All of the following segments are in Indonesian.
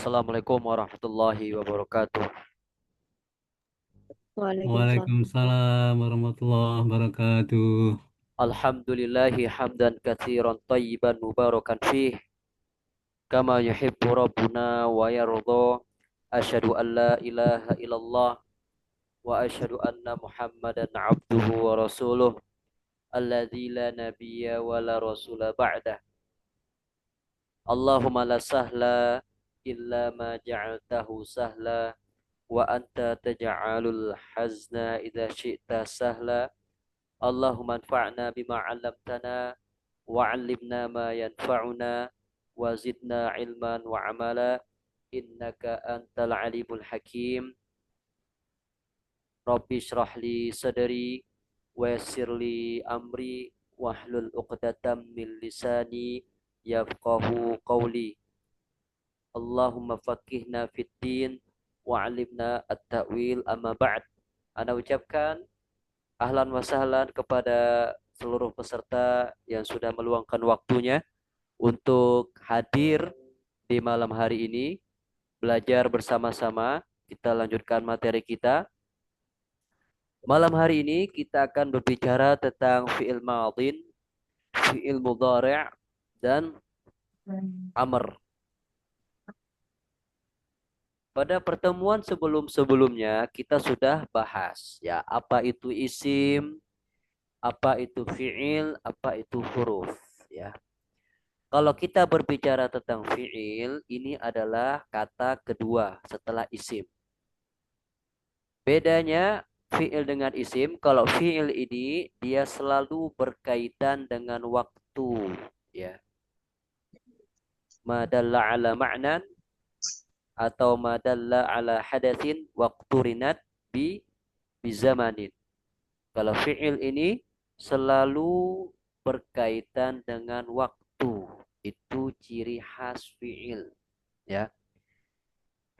Assalamualaikum warahmatullahi wabarakatuh. Waalaikumsalam. Waalaikumsalam warahmatullahi wabarakatuh. Alhamdulillahi hamdan katsiran tayyiban mubarakan fih kama yuhibbu rabbuna wa yarda. Asyhadu an la ilaha illallah wa asyhadu anna Muhammadan abduhu wa rasuluh alladzi la nabiyya wa la rasula ba'dah. Allahumma la sahla illa ma ja'altahu sahla wa anta taj'alul hazna idza syi'ta sahla. Allahumma anfa'na bima 'allamtana wa 'allimna ma yanfa'una wa zidna ilman wa 'amala innaka antal alimul hakim. Rabbi shrah li sadri wa yassir li amri wahlul 'uqdatam min lisani yafqahu qawli. Allahumma faqihna fid din wa 'allimna at-ta'wil amma ba'd. Ana ucapkan ahlan wa sahlan kepada seluruh peserta yang sudah meluangkan waktunya untuk hadir di malam hari ini, belajar bersama-sama. Kita lanjutkan materi kita. Malam hari ini kita akan berbicara tentang fi'il madin, fi'il mudhari' dan amr. Pada pertemuan sebelum-sebelumnya kita sudah bahas ya apa itu isim, apa itu fi'il, apa itu huruf ya. Kalau kita berbicara tentang fi'il, ini adalah kata kedua setelah isim. Bedanya fi'il dengan isim, kalau fi'il ini dia selalu berkaitan dengan waktu, ya. Madalla ala ma'nan atau madalla ala hadatsin waqturinat bi zamanin. Kalau fi'il ini selalu berkaitan dengan waktu. Itu ciri khas fi'il, ya.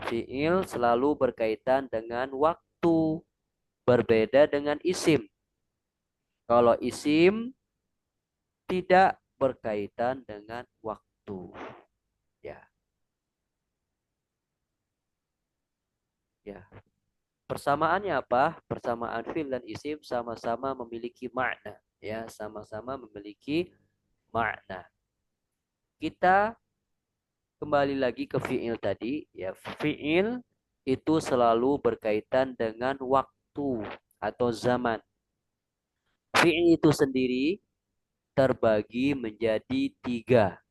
Fi'il selalu berkaitan dengan waktu, berbeda dengan isim. Kalau isim tidak berkaitan dengan waktu, ya. Ya. Persamaannya apa? Persamaan fi'il dan isim sama-sama memiliki makna, ya, sama-sama memiliki makna. Kita kembali lagi ke fi'il tadi, ya. Fi'il itu selalu berkaitan dengan waktu atau zaman. Fi'il itu sendiri terbagi menjadi tiga.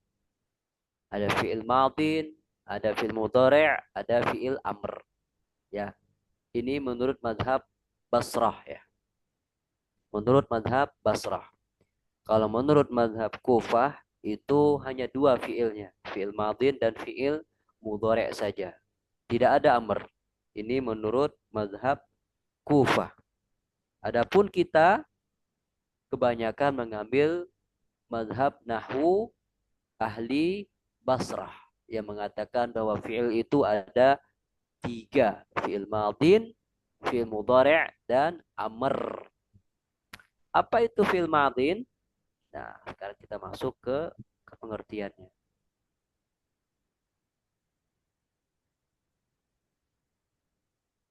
Ada fi'il madin, ada fi'il mudhari', ada fi'il amr. Ya, ini menurut mazhab Basrah ya. Menurut mazhab Basrah. Kalau menurut mazhab Kufah itu hanya dua fi'ilnya, fi'il madin dan fi'il mudhari' saja. Tidak ada amr. Ini menurut mazhab Kufah. Adapun kita kebanyakan mengambil mazhab Nahwu ahli Basrah yang mengatakan bahwa fi'il itu ada tiga. Fi'il madin, fi'il mudhari' dan amr. Apa itu fi'il madin? Nah, sekarang kita masuk ke pengertiannya.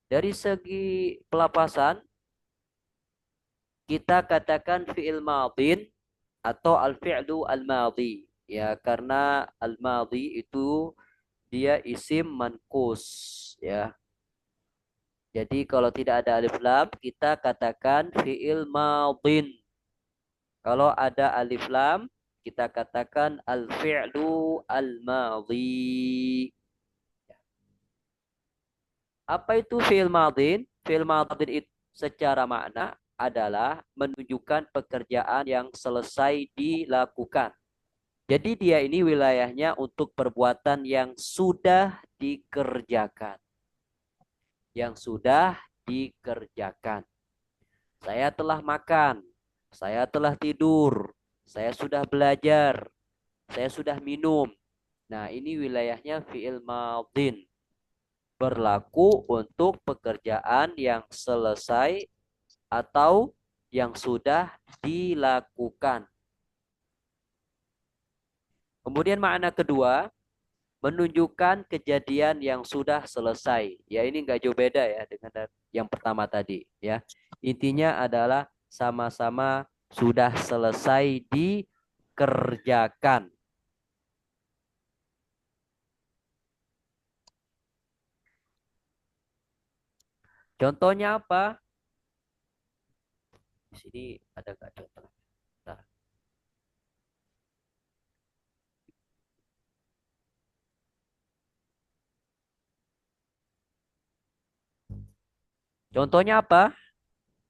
Dari segi pelafasan, kita katakan fi'il madin atau al-fi'lu al-madhi. Ya, karena al-madhi itu dia isim manqus, ya. Jadi kalau tidak ada alif lam, kita katakan fi'il madin. Kalau ada alif lam, kita katakan al-fi'lu al-madhi. Apa itu fi'il madin? Fi'il madin itu secara makna adalah menunjukkan pekerjaan yang selesai dilakukan. Jadi dia ini wilayahnya untuk perbuatan yang sudah dikerjakan. Yang sudah dikerjakan. Saya telah makan, saya telah tidur, saya sudah belajar, saya sudah minum. Nah, ini wilayahnya fi'il madin. Berlaku untuk pekerjaan yang selesai atau yang sudah dilakukan. Kemudian makna kedua, menunjukkan kejadian yang sudah selesai. Ya ini nggak jauh beda ya dengan yang pertama tadi. Ya intinya adalah sama-sama sudah selesai dikerjakan. Contohnya apa? Di sini ada nggak contoh? Nah, contohnya apa?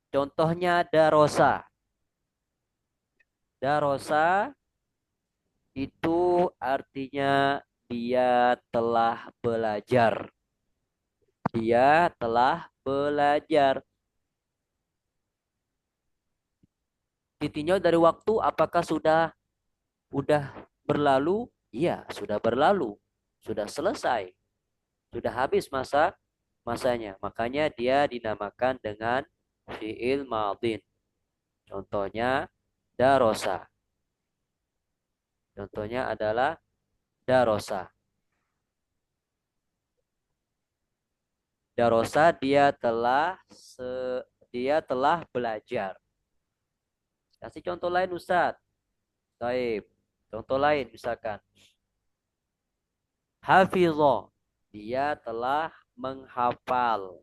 Contohnya darosa. Darosa itu artinya dia telah belajar. Dia telah belajar. Ditinjau dari waktu, apakah sudah berlalu? Iya, sudah berlalu. Sudah selesai. Sudah habis masanya. Makanya dia dinamakan dengan fi'il madin. Contohnya darosa. Contohnya adalah darosa. Darosa dia telah belajar. Kasih contoh lain Ustaz. Baik. Contoh lain misalkan. Hafizah. Dia telah menghafal.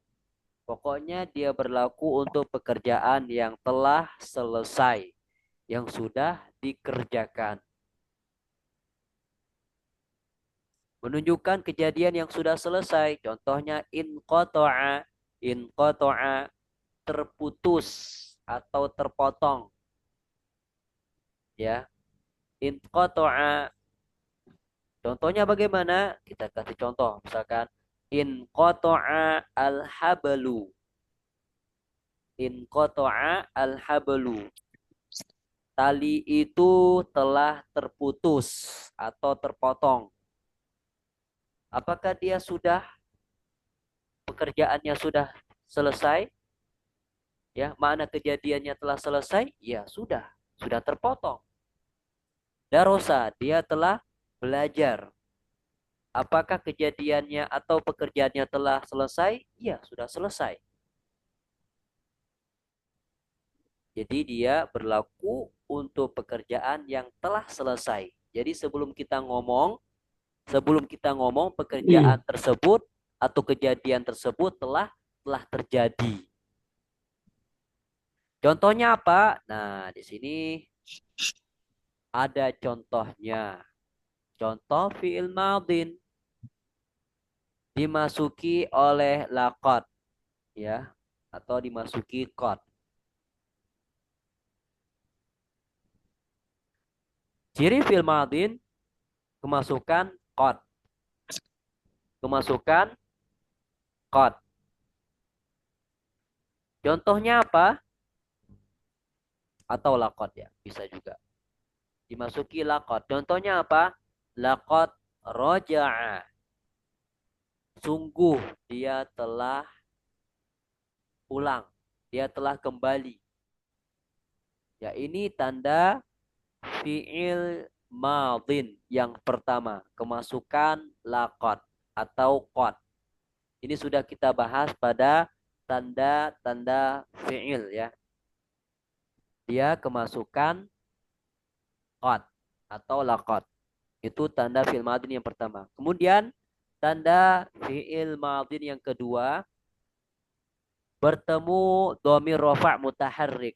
Pokoknya dia berlaku untuk pekerjaan yang telah selesai. Yang sudah dikerjakan. Menunjukkan kejadian yang sudah selesai. Contohnya inqata'a. Inqata'a terputus atau terpotong. Ya. Inqata'a. Contohnya bagaimana? Kita kasih contoh. Misalkan inqata'a al-hablu. Inqata'a al-hablu. Tali itu telah terputus atau terpotong. Apakah dia sudah pekerjaannya sudah selesai? Ya, mana kejadiannya telah selesai? Ya, sudah terpotong. Darosa, dia telah belajar. Apakah kejadiannya atau pekerjaannya telah selesai? Ya, sudah selesai. Jadi dia berlaku untuk pekerjaan yang telah selesai. Jadi sebelum kita ngomong pekerjaan Hmm. tersebut atau kejadian tersebut telah terjadi. Contohnya apa? Nah, di sini ada contohnya. Contoh fi'il madin dimasuki oleh laqad ya atau dimasuki qad. Ciri fi'il madin kemasukan qad. Kemasukan qad. Contohnya apa? Atau laqad ya, bisa juga. Dimasuki laqad. Contohnya apa? Laqad roja'a. Sungguh dia telah pulang. Dia telah kembali. Ya ini tanda fi'il madin yang pertama. Kemasukan laqad atau qad. Ini sudah kita bahas pada tanda-tanda fi'il ya. Dia kemasukan qad atau laqad. Itu tanda fi'il madin yang pertama. Kemudian tanda fi'il madin yang kedua bertemu dhamir rafa' mutaharrik.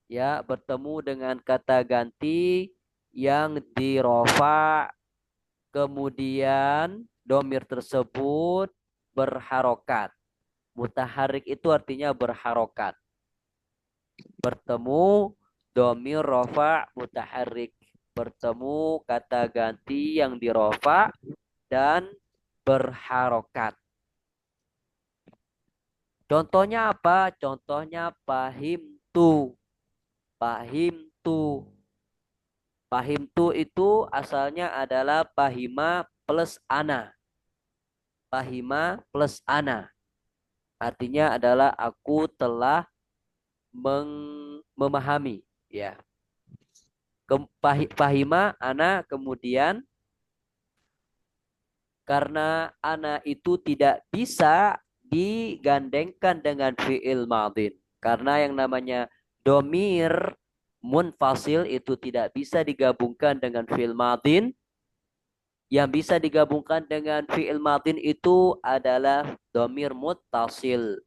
Ya, bertemu dengan kata ganti yang dirofa, kemudian domir tersebut berharokat. Mutaharik itu artinya berharokat. Bertemu domir rofa mutaharik. Bertemu kata ganti yang dirofa dan berharokat. Contohnya apa? Contohnya pahim tu. Pahim tu. Pahim tu itu asalnya adalah pahima plus ana. Pahima plus ana. Artinya adalah aku telah memahami. Ya. Pahima ana kemudian Karena ana itu tidak bisa digandengkan dengan fi'il madin. Karena yang namanya domir munfasil itu tidak bisa digabungkan dengan fi'il madin. Yang bisa digabungkan dengan fi'il madin itu adalah domir muttasil.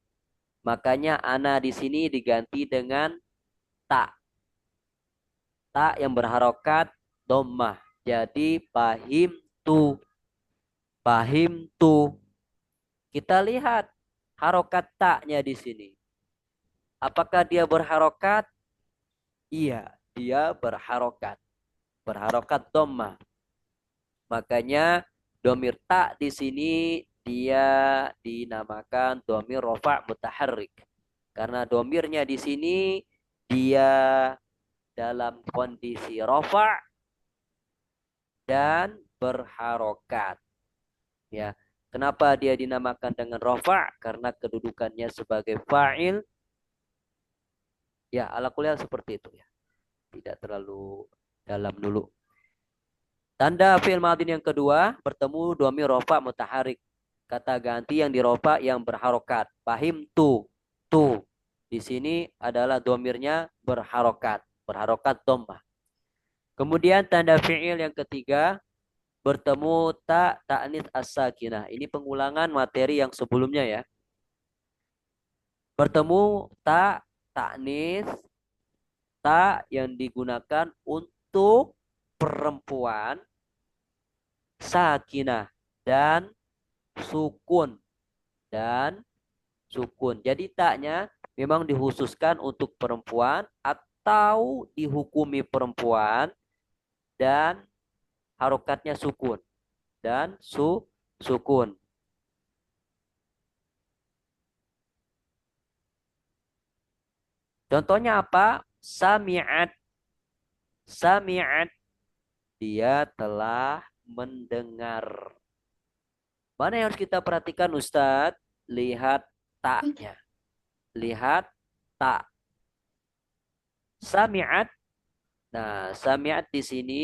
Makanya ana di sini diganti dengan ta. Ta yang berharokat dommah. Jadi pahim tu. Pahim tu. Kita lihat harokat taknya di sini. Apakah dia berharokat? Iya, dia berharokat. Berharokat dommah. Makanya domir tak di sini dia dinamakan domir rofa mutaharrik. Karena domirnya di sini dia dalam kondisi rofa dan berharokat. Ya, kenapa dia dinamakan dengan rofa? Karena kedudukannya sebagai fa'il. Ya, ala kuliah seperti itu ya. Tidak terlalu dalam dulu. Tanda fi'il madin yang kedua bertemu domir rofa mutaharik. Kata ganti yang di rofa yang berharokat. Fahim tu. Tu. Di sini adalah domirnya berharokat. Berharokat dommah. Kemudian tanda fi'il yang ketiga bertemu ta ta'nis as-sakinah. Ini pengulangan materi yang sebelumnya ya. Bertemu ta ta'nis ta yang digunakan untuk perempuan sakinah dan sukun dan sukun. Jadi taknya memang dikhususkan untuk perempuan atau dihukumi perempuan dan harokatnya sukun dan sukun. Contohnya apa? Sami'at. Sami'at. Dia telah mendengar. Mana yang harus kita perhatikan Ustadz? Lihat taknya. Lihat tak. Sami'at. Nah, sami'at di sini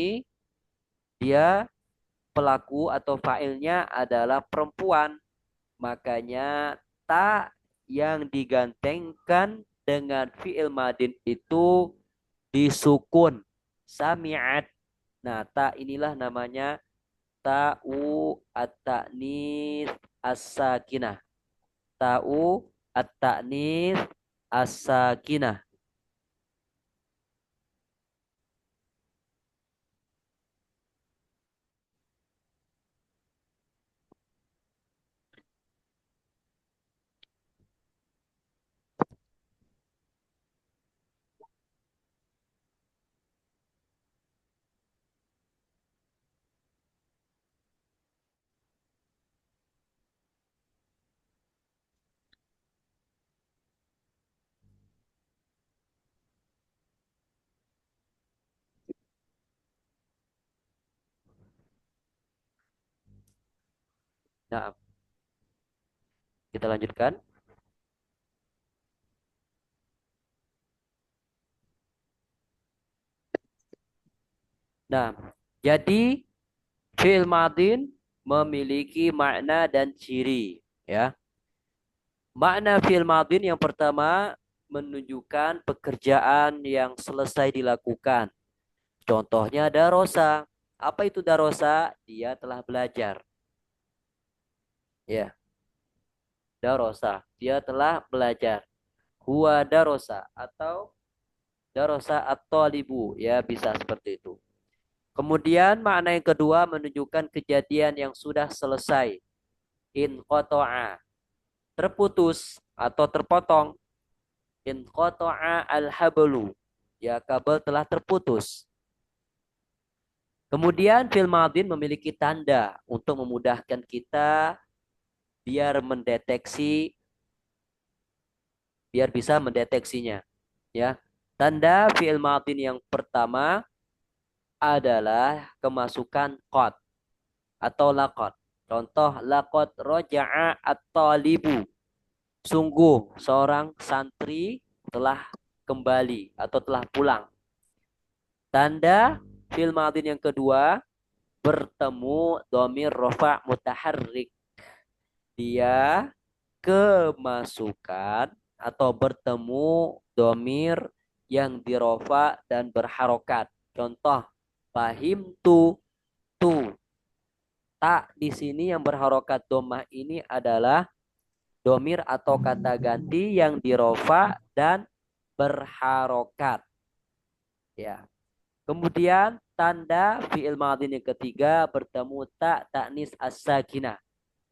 dia pelaku atau fa'ilnya adalah perempuan. Makanya tak yang digantengkan dengan fi'il madin itu disukun. Sami'at. Nah, tak inilah namanya ta'u at-ta'nis as-sakinah. Ta'u at-ta'nis as-sakinah. Nah, kita lanjutkan. Nah, jadi fi'il madin memiliki makna dan ciri, ya. Makna fi'il madin yang pertama menunjukkan pekerjaan yang selesai dilakukan. Contohnya darosa. Apa itu darosa? Dia telah belajar. Ya, darosa. Dia telah belajar. Huwa darosa atau darosa at-talibu. Ya, bisa seperti itu. Kemudian makna yang kedua menunjukkan kejadian yang sudah selesai. Inqata'a. Terputus atau terpotong. Inqata'a al-hablu. Ya, kabel telah terputus. Kemudian fi'il madin memiliki tanda untuk memudahkan kita biar mendeteksi, biar bisa mendeteksinya. Ya, tanda fi'il madin yang pertama adalah kemasukan qad atau laqad. Contoh laqad roja'a at-talibu. Sungguh seorang santri telah kembali atau telah pulang. Tanda fi'il madin yang kedua bertemu domir rofa mutaharrik. Dia kemasukan atau bertemu domir yang dirofa dan berharokat. Contoh, fahim tu. Tak di sini yang berharokat domah ini adalah domir atau kata ganti yang dirofa dan berharokat. Ya. Kemudian tanda fi'il madhi yang ketiga bertemu tak taknis as-sakinah.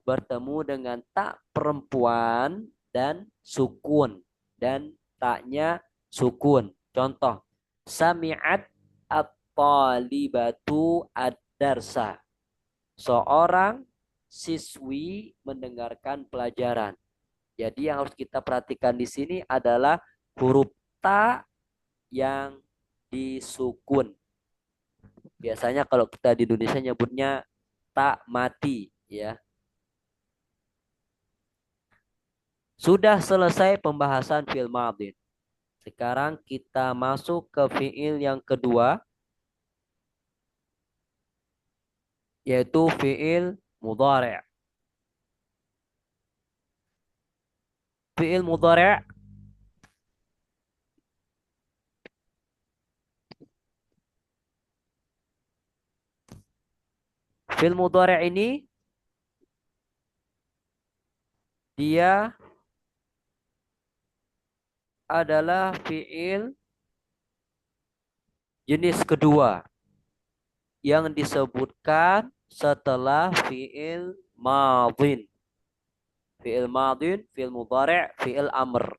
Bertemu dengan tak perempuan dan sukun. Dan taknya sukun. Contoh. Sami'at at-talibatu ad-darsa. Seorang siswi mendengarkan pelajaran. Jadi yang harus kita perhatikan di sini adalah huruf ta yang disukun. Biasanya kalau kita di Indonesia nyebutnya tak mati, ya. Sudah selesai pembahasan fi'il madhi. Sekarang kita masuk ke fi'il yang kedua, yaitu fi'il mudhari'. Fi'il mudhari' fi'il mudhari' ini dia adalah fi'il jenis kedua yang disebutkan setelah fi'il madhin. Fi'il madhin, fi'il mudhari', fi'il amr.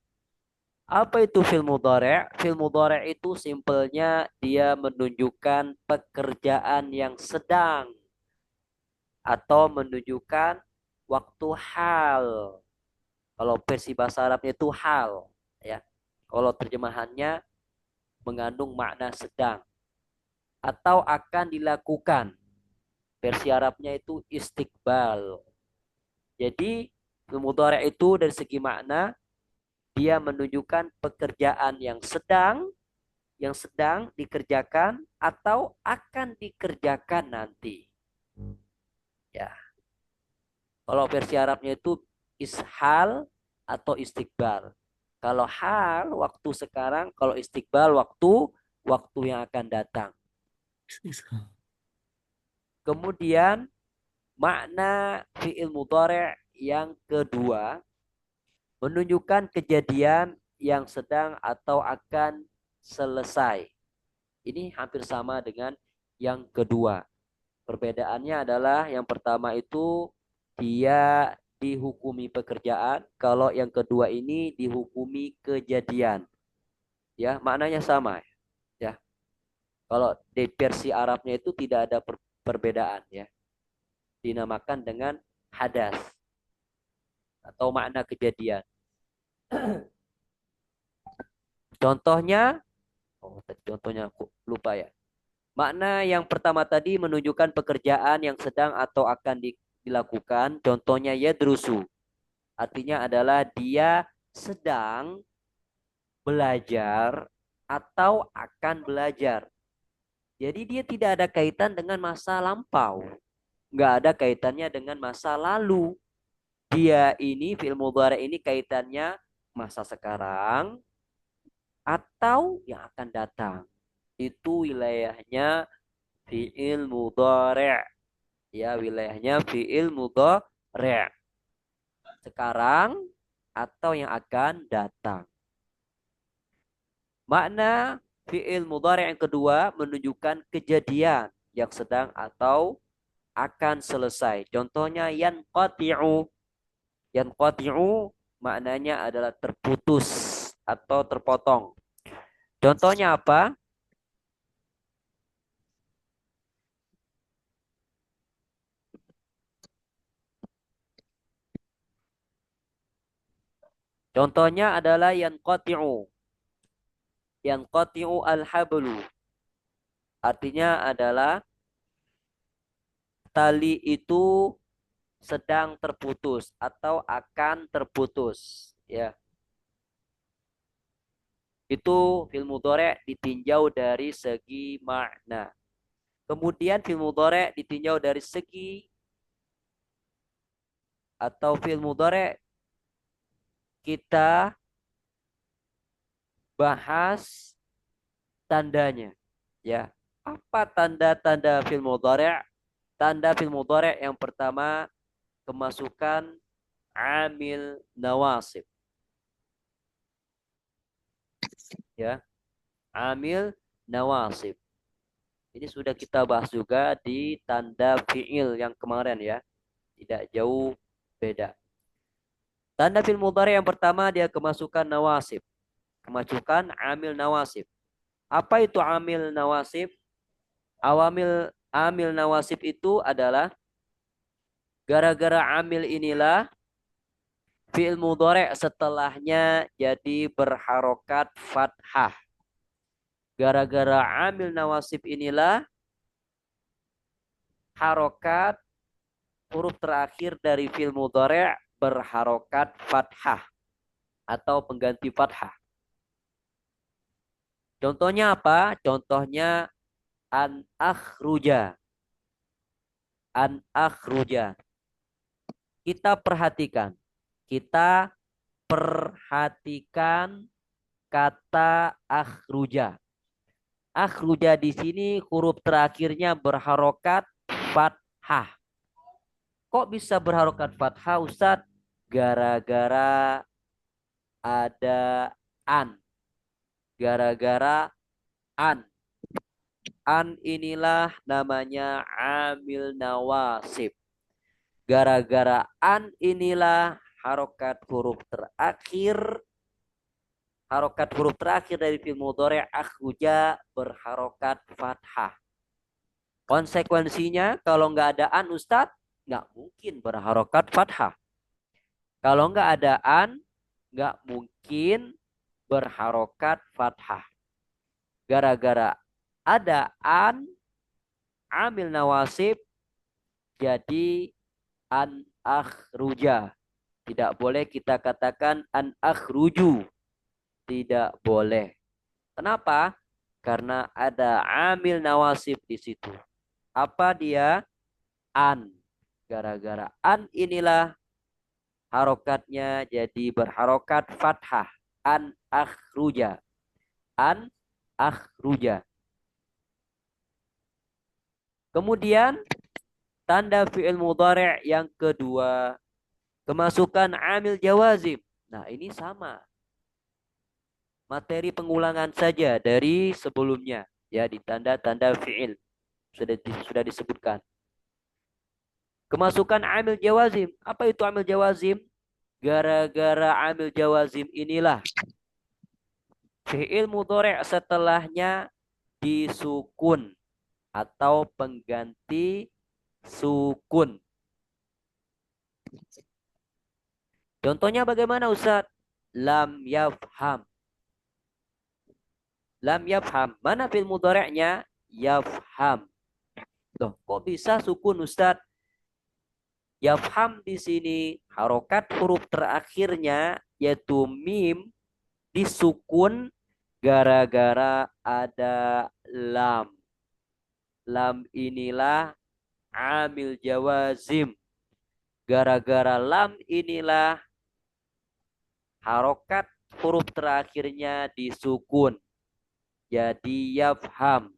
Apa itu fi'il mudhari'? Fi'il mudhari' itu simpelnya dia menunjukkan pekerjaan yang sedang atau menunjukkan waktu hal. Kalau versi bahasa Arabnya itu hal, ya. Kalau terjemahannya mengandung makna sedang atau akan dilakukan. Versi Arabnya itu istiqbal. Jadi fi'il mudhari' itu dari segi makna dia menunjukkan pekerjaan yang sedang dikerjakan atau akan dikerjakan nanti. Ya. Kalau versi Arabnya itu ishal atau istiqbal. Kalau hal waktu sekarang, kalau istiqbal waktu yang akan datang. Kemudian makna fi'il mudhari' yang kedua menunjukkan kejadian yang sedang atau akan selesai. Ini hampir sama dengan yang kedua. Perbedaannya adalah yang pertama itu dia dihukumi pekerjaan, kalau yang kedua ini dihukumi kejadian. Ya, maknanya sama, ya. Kalau di versi Arabnya itu tidak ada perbedaan, ya. Dinamakan dengan hadas atau makna kejadian. Contohnya, contohnya aku lupa ya. Makna yang pertama tadi menunjukkan pekerjaan yang sedang atau akan dilakukan. Contohnya yadrusu. Artinya adalah dia sedang belajar atau akan belajar. Jadi dia tidak ada kaitan dengan masa lampau. Nggak ada kaitannya dengan masa lalu. Dia ini, fi'il mudhari ini kaitannya masa sekarang atau yang akan datang. Itu wilayahnya fi'il mudhari'. Ya, wilayahnya fi'il mudhari'. Sekarang atau yang akan datang. Makna fi'il mudhari' yang kedua menunjukkan kejadian yang sedang atau akan selesai. Contohnya yanqati'u. Yanqati'u maknanya adalah terputus atau terpotong. Contohnya apa? Contohnya adalah yanqati'u. Yanqati'u al-hablu. Artinya adalah tali itu sedang terputus atau akan terputus, ya. Itu fil mudhari' ditinjau dari segi makna. Kemudian fi'il mudhari' ditinjau dari segi atau fi'il mudhari' kita bahas tandanya. Ya. Apa tanda-tanda fi'il mudhari'? Tanda fi'il mudhari' yang pertama kemasukan amil nawasib. Ya. Amil nawasib. Ini sudah kita bahas juga di tanda fi'il yang kemarin ya. Tidak jauh beda. Tanda fi'il mudhari' yang pertama dia kemasukan nawasib. Kemasukan amil nawasib. Apa itu amil nawasib? Amil nawasib itu adalah gara-gara amil inilah fi'il mudhari' setelahnya jadi berharokat fathah. Gara-gara amil nawasib inilah harokat huruf terakhir dari fi'il mudhari' berharokat fathah atau pengganti fathah. Contohnya apa? Contohnya an akhruja. An akhruja. Kita perhatikan. Kita perhatikan kata akhruja. Akhruja di sini huruf terakhirnya berharokat fathah. Kok bisa berharokat fathah, Ustadz? Gara-gara ada an. Gara-gara an. An inilah namanya amil nawasib. Gara-gara an inilah harokat huruf terakhir dari fi'il mudhari' akhruja berharokat fathah. Konsekuensinya kalau nggak ada an Ustadz, nggak mungkin berharokat fathah. Kalau nggak ada an, nggak mungkin berharokat fathah. Gara-gara ada an, amil nawasib, jadi an akhruja. Tidak boleh kita katakan an akhruju. Tidak boleh. Kenapa? Karena ada amil nawasib di situ. Apa dia? An. Gara-gara an inilah harokatnya jadi berharokat fathah. An akhruja. An akhruja. Kemudian tanda fi'il mudhari' yang kedua kemasukan amil jawazim. Nah, ini sama. Materi pengulangan saja dari sebelumnya ya di tanda-tanda fi'il sudah disebutkan. Kemasukan amil jawazim. Apa itu amil jawazim? Gara-gara amil jawazim inilah fi'il mudhari' setelahnya disukun atau pengganti sukun. Contohnya bagaimana Ustaz? Lam yafham. Lam yafham. Mana fi'il mudhari'nya? Yafham. Loh, kok bisa sukun Ustaz? Yafham di sini harokat huruf terakhirnya yaitu mim disukun gara-gara ada lam. Lam inilah amil jawazim. Gara-gara lam inilah harokat huruf terakhirnya disukun. Jadi yafham.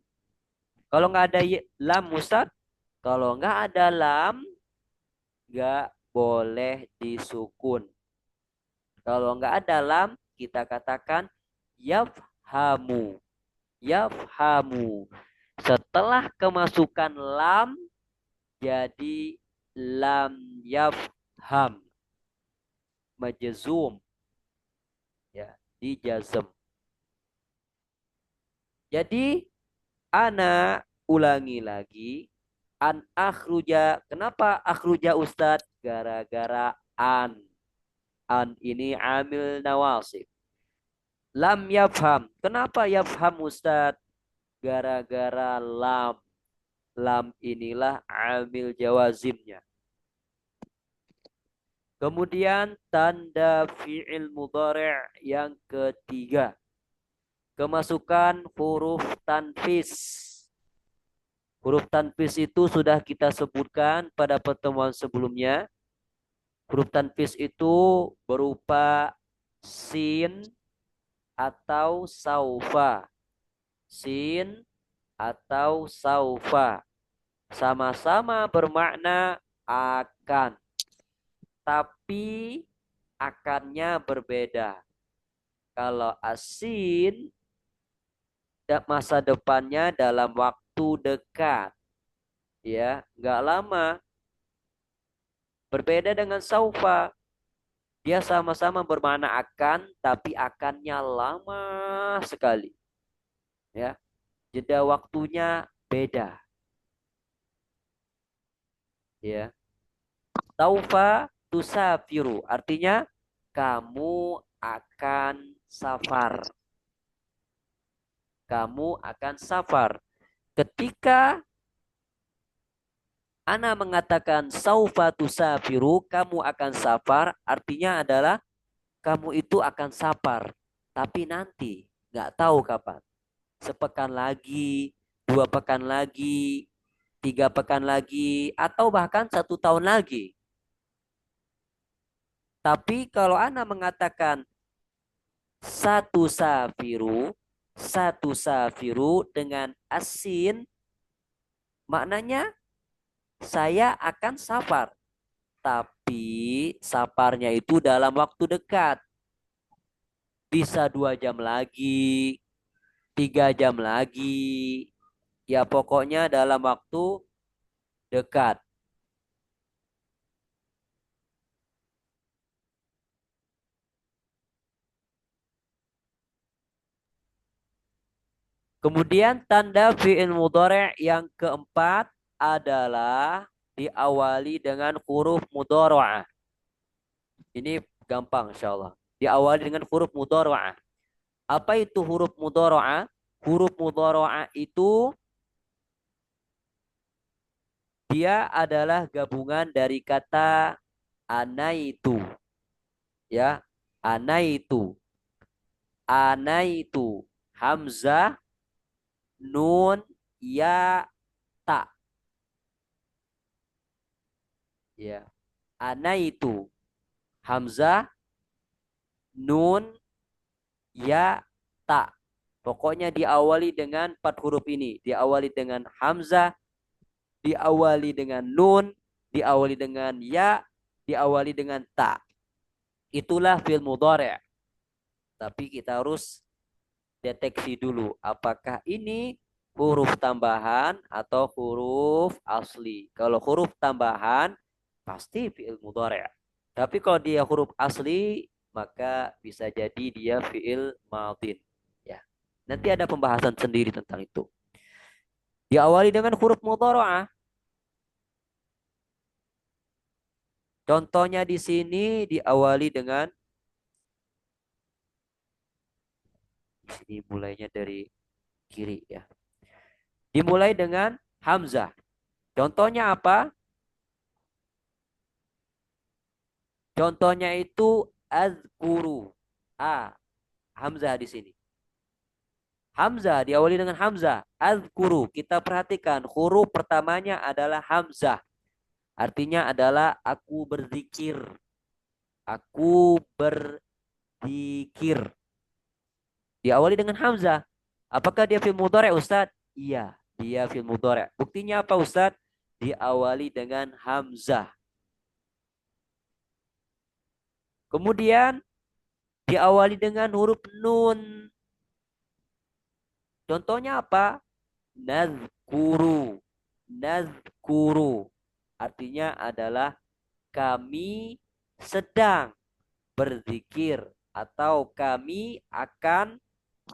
Kalau nggak ada lam Ustaz, kalau nggak ada lam, nggak boleh disukun. Kalau nggak ada lam, kita katakan yafhamu. Yafhamu. Setelah kemasukan lam, jadi lam yafham. Majzum. Ya, dijazm. Jadi, ana ulangi lagi. An akhruja. Kenapa akhruja Ustadz? Gara-gara an. An ini amil nawasib. Lam yafham. Kenapa yafham Ustadz? Gara-gara lam. Lam inilah amil jawazimnya. Kemudian tanda fi'il mudhari' yang ketiga. Kemasukan huruf tanfis. Huruf tanfis itu sudah kita sebutkan pada pertemuan sebelumnya. Huruf tanfis itu berupa sin atau saufa. Sin atau saufa. Sama-sama bermakna akan. Tapi akannya berbeda. Kalau asin, masa depannya dalam waktu dekat. Ya, nggak lama. Berbeda dengan saufa. Dia sama-sama bermakna akan, tapi akannya lama sekali. Ya, jeda waktunya beda. Ya, saufa tusafiru artinya kamu akan safar. Kamu akan safar. Ketika Ana mengatakan saufa tusafiru, kamu akan safar, artinya adalah kamu itu akan safar. Tapi nanti, nggak tahu kapan. Sepekan lagi, 2 pekan lagi, 3 pekan lagi, atau bahkan 1 tahun lagi. Tapi kalau Ana mengatakan satu safiru dengan asin, maknanya saya akan safar. Tapi safarnya itu dalam waktu dekat. Bisa 2 jam lagi, 3 jam lagi. Ya pokoknya dalam waktu dekat. Kemudian tanda fi'il mudhari' yang keempat adalah diawali dengan huruf mudhara'ah. Ini gampang insyaallah. Diawali dengan huruf mudhara'ah. Apa itu huruf mudhara'ah? Huruf mudhara'ah itu dia adalah gabungan dari kata anaitu. Ya, anaitu. Anaitu. Hamzah, nun, ya, ta. Ya. Anaitu. Hamzah, nun, ya, ta. Pokoknya diawali dengan 4 huruf ini. Diawali dengan hamzah, diawali dengan nun, diawali dengan ya, diawali dengan ta. Itulah fi'il mudhari'. Tapi kita harus deteksi dulu apakah ini huruf tambahan atau huruf asli. Kalau huruf tambahan pasti fi'il mudhari'. Tapi kalau dia huruf asli maka bisa jadi dia fi'il madin. Ya. Nanti ada pembahasan sendiri tentang itu. Diawali dengan huruf mudhara'ah. Contohnya di sini diawali dengan di sini mulainya dari kiri ya. Dimulai dengan hamzah. Contohnya apa? Contohnya itu azkuru. A. Hamzah di sini. Hamzah diawali dengan hamzah. Azkuru. Kita perhatikan huruf pertamanya adalah hamzah. Artinya adalah aku berzikir. Aku berzikir. Diawali dengan hamzah. Apakah dia fi'il mudhari' Ustaz? Iya, dia fi'il mudhari'. Buktinya apa Ustaz? Diawali dengan hamzah. Kemudian diawali dengan huruf nun. Contohnya apa? Nazkuru. Nazkuru. Artinya adalah kami sedang berzikir atau kami akan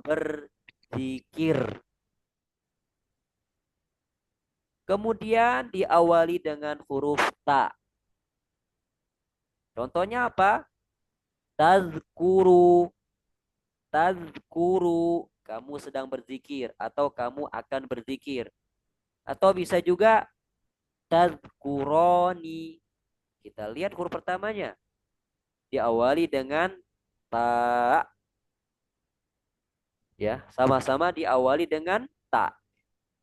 berzikir. Kemudian diawali dengan huruf ta. Contohnya apa? Tazkuru. Tazkuru. Kamu sedang berzikir atau kamu akan berzikir. Atau bisa juga tazkuroni. Kita lihat huruf pertamanya. Diawali dengan ta. Ya, sama-sama diawali dengan ta.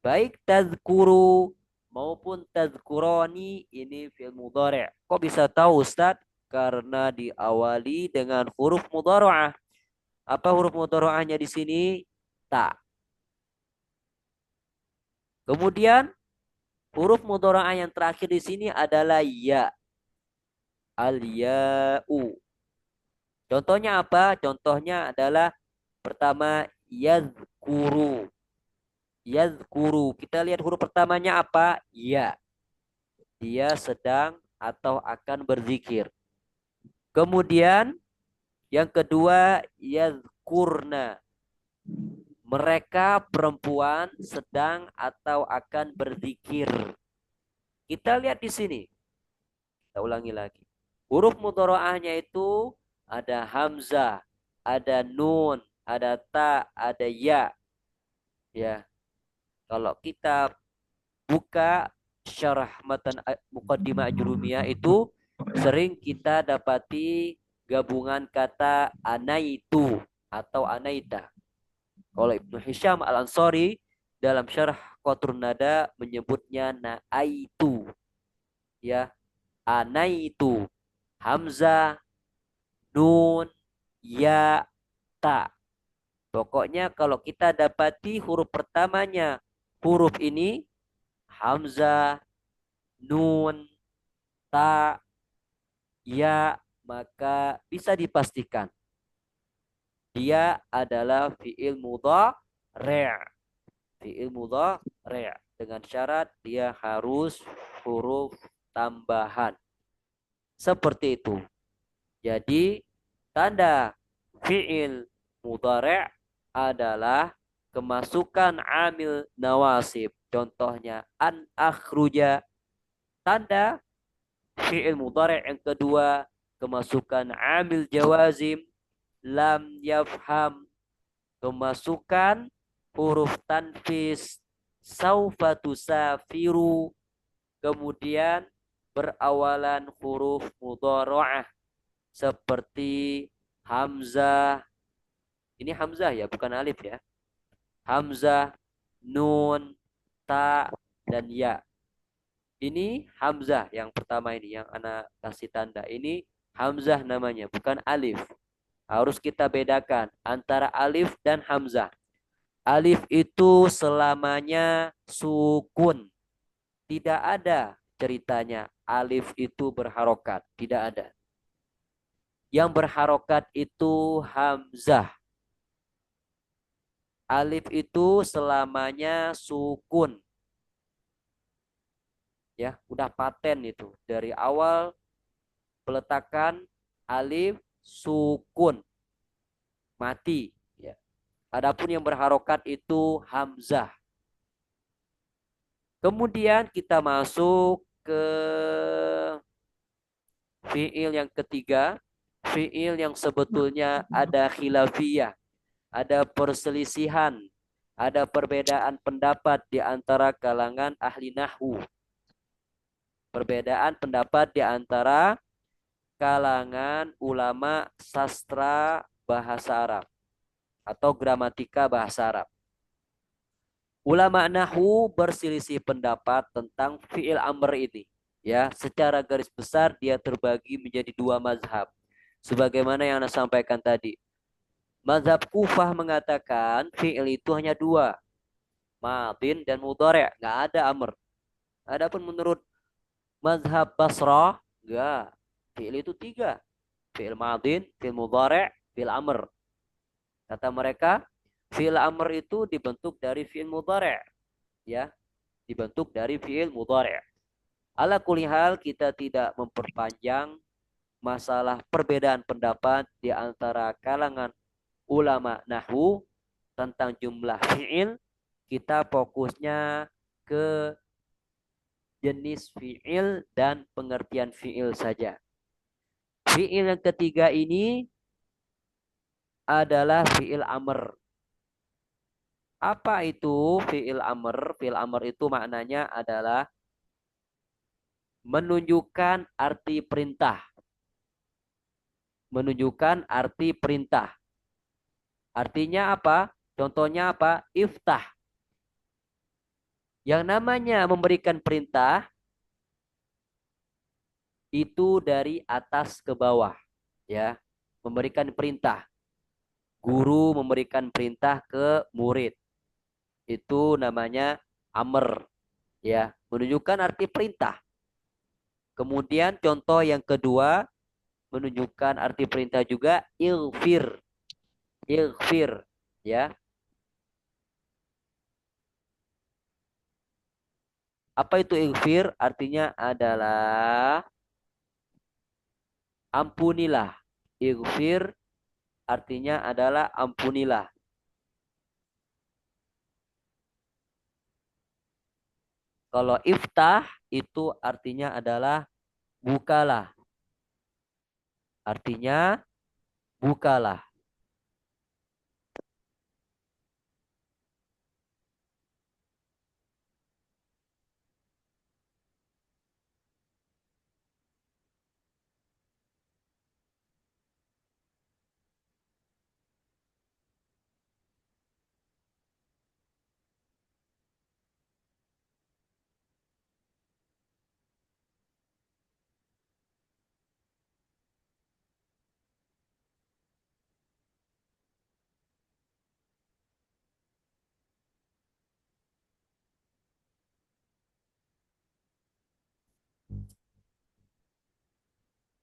Baik tazkuru maupun tazkuroni ini fi'il mudhari'. Kok bisa tahu Ustaz? Karena diawali dengan huruf mudhara'ah. Apa huruf mudhara'ahnya di sini? Ta. Kemudian huruf mudhara'ah yang terakhir di sini adalah ya. Al-ya'u. Contohnya apa? Contohnya adalah pertama yazkuru. Yazkuru. Kita lihat huruf pertamanya apa? Ya. Dia sedang atau akan berzikir. Kemudian yang kedua yazkurna. Mereka perempuan sedang atau akan berzikir. Kita lihat di sini. Kita ulangi lagi. Huruf mudharaahnya itu ada hamzah, ada nun, ada ta, ada ya. Ya, kalau kita buka syarah matan muqaddimah ajrumiyah itu sering kita dapati gabungan kata anaitu atau anaita. Kalau Ibnu Hisham Al-Ansari dalam syarah Qatrun Nada menyebutnya naaitu. Ya, anaitu. Hamzah, nun, ya, ta. Pokoknya kalau kita dapati huruf pertamanya huruf ini hamzah, nun, ta, ya, maka bisa dipastikan dia adalah fi'il mudhari'. Fi'il mudhari' dengan syarat dia harus huruf tambahan. Seperti itu. Jadi tanda fi'il mudhari' adalah kemasukan amil nawasib. Contohnya an akhruja. Tanda fi'il mudhari' yang kedua kemasukan amil jawazim lam yafham. Kemasukan huruf tanfis saufa tusafiru. Kemudian berawalan huruf mudhara'ah seperti hamzah. Ini hamzah ya, bukan alif ya. Hamzah, nun, ta, dan ya. Ini hamzah yang pertama ini yang anak kasih tanda. Ini hamzah namanya, bukan alif. Harus kita bedakan antara alif dan hamzah. Alif itu selamanya sukun. Tidak ada ceritanya alif itu berharokat. Tidak ada. Yang berharokat itu hamzah. Alif itu selamanya sukun. Ya, udah paten itu. Dari awal peletakan alif sukun. Mati. Ya. Adapun yang berharokat itu hamzah. Kemudian kita masuk ke fiil yang ketiga. Fiil yang sebetulnya ada khilafiyah. Ada perselisihan. Ada perbedaan pendapat di antara kalangan ahli nahwu. Perbedaan pendapat di antara kalangan ulama sastra bahasa Arab atau gramatika bahasa Arab. Ulama nahwu berselisih pendapat tentang fi'il amr ini. Ya, secara garis besar dia terbagi menjadi dua mazhab. Sebagaimana yang Anda sampaikan tadi. Mazhab Kufah mengatakan fi'il itu hanya dua. Madin dan mudhari'. Nggak ada amr. Adapun menurut mazhab Basrah, enggak. Fi'il itu tiga. Fi'il madin, fi'il mudhari', fi'il amr. Kata mereka, fi'il amr itu dibentuk dari fi'il mudhari'. Ya, dibentuk dari fi'il mudhari'. Ala kulli hal kita tidak memperpanjang masalah perbedaan pendapat di antara kalangan ulama nahwu tentang jumlah fi'il. Kita fokusnya ke jenis fi'il dan pengertian fi'il saja. Fi'il yang ketiga ini adalah fi'il amr. Apa itu fi'il amr? Fi'il amr itu maknanya adalah menunjukkan arti perintah. Menunjukkan arti perintah. Artinya apa? Contohnya apa? Iftah. Yang namanya memberikan perintah itu dari atas ke bawah, ya. Memberikan perintah. Guru memberikan perintah ke murid. Itu namanya amr, ya. Menunjukkan arti perintah. Kemudian contoh yang kedua menunjukkan arti perintah juga ilfir. Ilfir, ya. Apa itu ilfir? Artinya adalah ampunilah. Ilfir artinya adalah ampunilah. Kalau iftah itu artinya adalah bukalah. Artinya bukalah.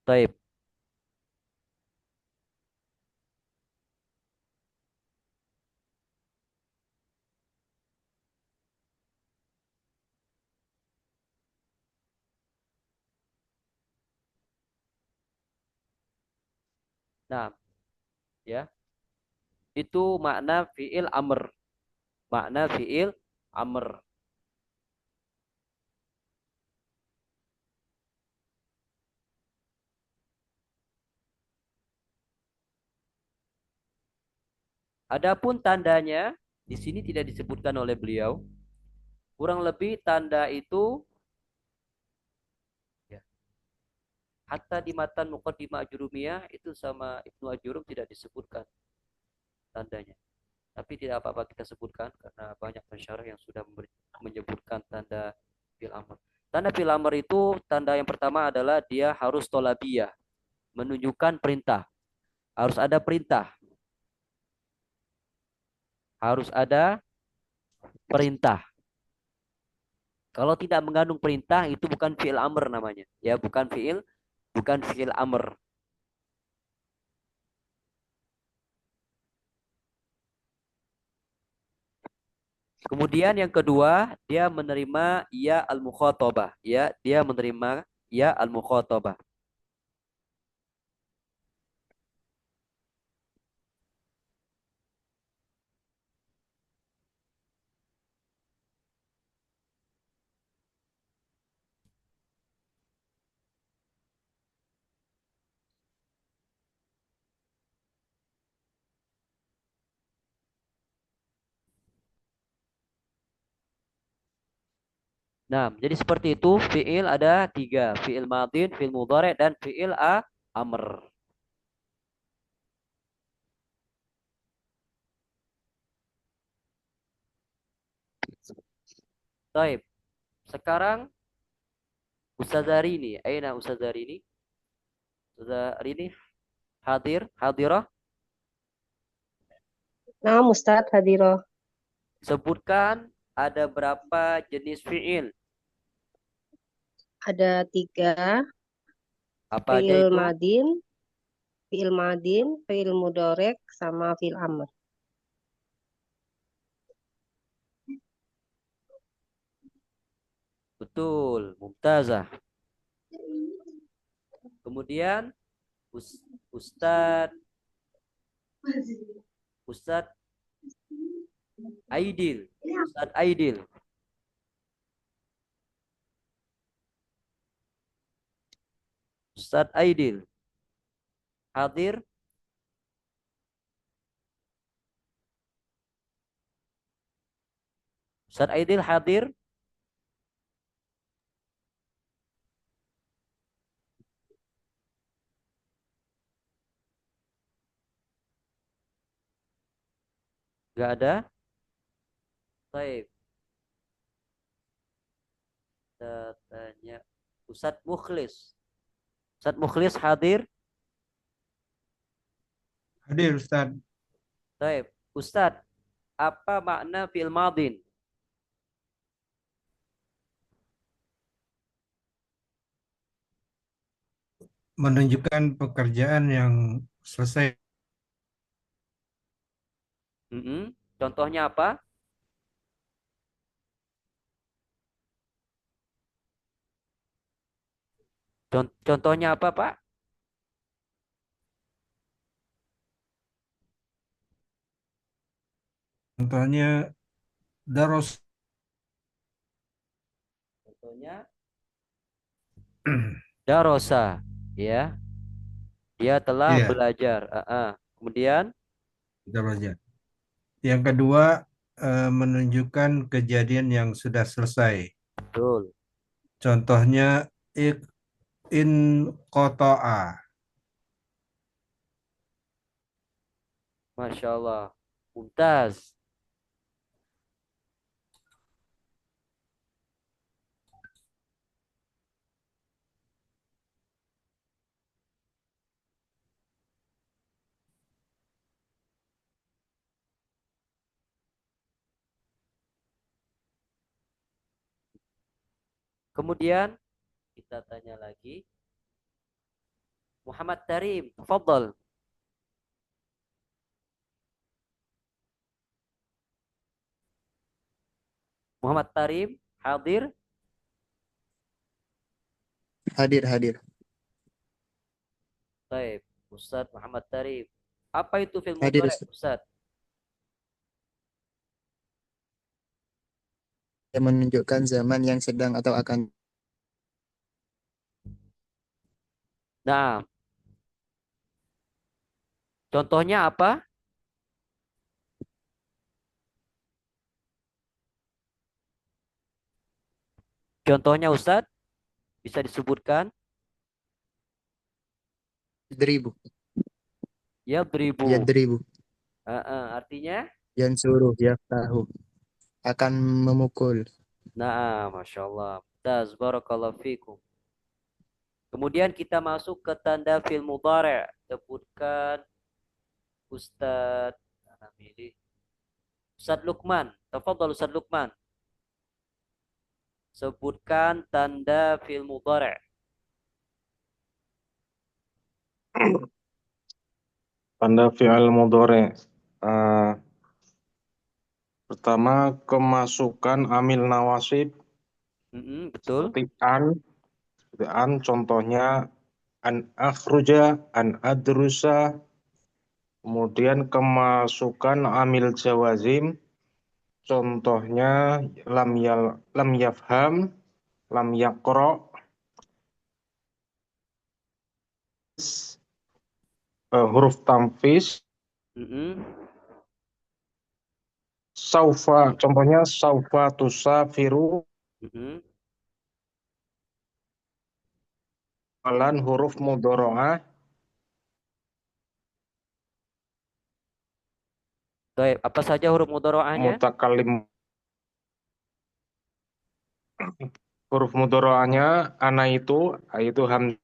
Taib. Nah, ya. Itu makna fiil amr. Makna fiil amr. Adapun tandanya di sini tidak disebutkan oleh beliau. Kurang lebih tanda itu ya, hatta di matan Muqaddimah Ajurumiyah itu sama Ibnu Ajurum tidak disebutkan tandanya. Tapi tidak apa-apa kita sebutkan karena banyak pensyarah yang sudah menyebutkan tanda fil amr. Tanda fil amr itu tanda yang pertama adalah dia harus tolabiyah, menunjukkan perintah. Harus ada perintah, harus ada perintah. Kalau tidak mengandung perintah itu bukan fiil amr namanya, ya bukan fiil amr. Kemudian yang kedua, dia menerima ya al-mukhatabah, ya, dia menerima ya al-mukhatabah. Nah, jadi seperti itu fiil ada tiga, fiil madin, fiil mudhari, dan fiil amr. Baik, sekarang Ustazarini, aina Ustazarini? Ustazarini hadir, hadirah. Nah, Ustadz Hadiroh. Sebutkan ada berapa jenis fiil. Ada 3, Apa aja fiil itu? madin, fiil mudorek, sama fiil amr. Betul, mumtazah. Kemudian Ustad Ustad Aidil. Ustad Aidil. Ustad Aidil. Hadir. Ustad Aidil hadir. Gak ada. Baik. Kita tanya Ustadz Mukhlis. Ustadz Mukhlis hadir? Hadir Ustaz. Baik. Ustadz, apa makna fi'il madin? Menunjukkan pekerjaan yang selesai. Contohnya apa? Contohnya apa, Pak? Contohnya daros. Contohnya darosa, ya. Dia telah Iya, belajar. Kemudian, darajat. Yang kedua, menunjukkan kejadian yang sudah selesai. betul. Contohnya in kotoa. Masya Allah. Mumtaz. Kemudian, kita tanya lagi. Muhammad Tarim, tafadhal. Muhammad Tarim, hadir? Hadir. Baik, Ustadz Muhammad Tarim. Apa itu fi'il Hadir, mudhari', Ustaz. Ustadz? Yang menunjukkan zaman yang sedang atau akan. Nah, contohnya apa? Contohnya Ustadz, bisa disebutkan? Deribu. Ya, beribu. Yadribu. Artinya? Yang suruh, ya tahu. Akan memukul. Nah, Masya Allah. Mumtaz, barakallahu fikum. Kemudian kita masuk ke tanda fi'il mudhari'. Sebutkan Ustadz. Mana milih? Ustadz Lukman. Tafadhal Ustadz Lukman. Sebutkan tanda fi'il mudhari'. Tanda fi'il mudhari'. Pertama, kemasukan amil nawasib Betul. seperti an, contohnya an akhruja, an adrusa. Kemudian kemasukan amil jawazim, contohnya lam yafham, lam yaqra. Huruf tamfiz, saufa, contohnya saufa tusafiru. Alan huruf mudharaah. Baik, apa saja huruf mudharaahnya? Mutakalim. Huruf mudharaahnya ana itu hamzah.